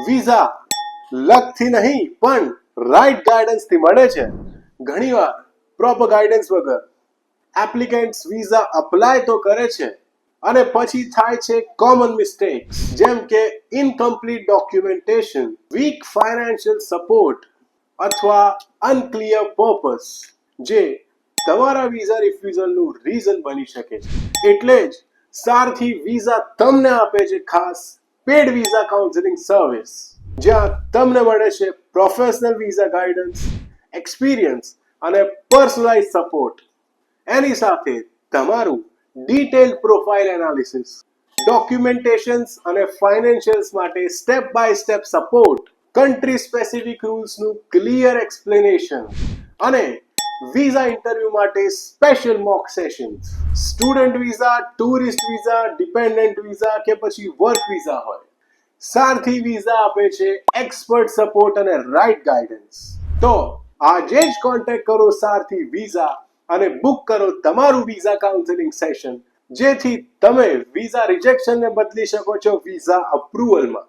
Visa લકથી નહીં પણ right guidance થી મળે છે. ઘણીવાર પ્રોપર ગાઈડન્સ વગર એપ્લિકેન્ટ્સ વિઝા અપ્લાય તો કરે છે અને પછી થાય છે કોમન મિસ્ટેક્સ, જેમ કે incomplete documentation, weak financial support અથવા અનક્લિયર પર્પસ, જે તમારા વિઝા રિફ્યુઝલનું રીઝન બની શકે છે. એટલે જ સારથી વિઝા તમને આપે છે ખાસ પેડ વિઝા કાઉન્સેલિંગ સર્વિસ, જ્યાં તમને મળે છે પ્રોફેશનલ વિઝા ગાઈડન્સ, એક્સપિરિયન્સ અને પર્સનલાઇઝ સપોર્ટ. એની સાથે તમારું ડિટેલ પ્રોફાઇલ એનાલિસિસ, ડોક્યુમેન્ટેશન્સ અને ફાઇનાન્શિયલ્સ માટે step by step support, country specific રૂલ્સનું ક્લિયર એક્સપ્લેનેશન અને વિઝા ઇન્ટરવ્યુ માટે special mock sessions. Student visa, tourist visa, dependent visa કે પછી વર્ક વિઝા હોય, સારથી વિઝા આપે છે એક્સપર્ટ સપોર્ટ અને રાઇટ ગાઈડન્સ. તો આજે જ કોન્ટેક્ટ કરો સારથી વિઝા અને બુક કરો તમારું વિઝા કાઉન્સેલિંગ સેશન, જેથી તમે વિઝા રિજેક્શનને બદલી શકો છો વિઝા અપ્રુવલમાં.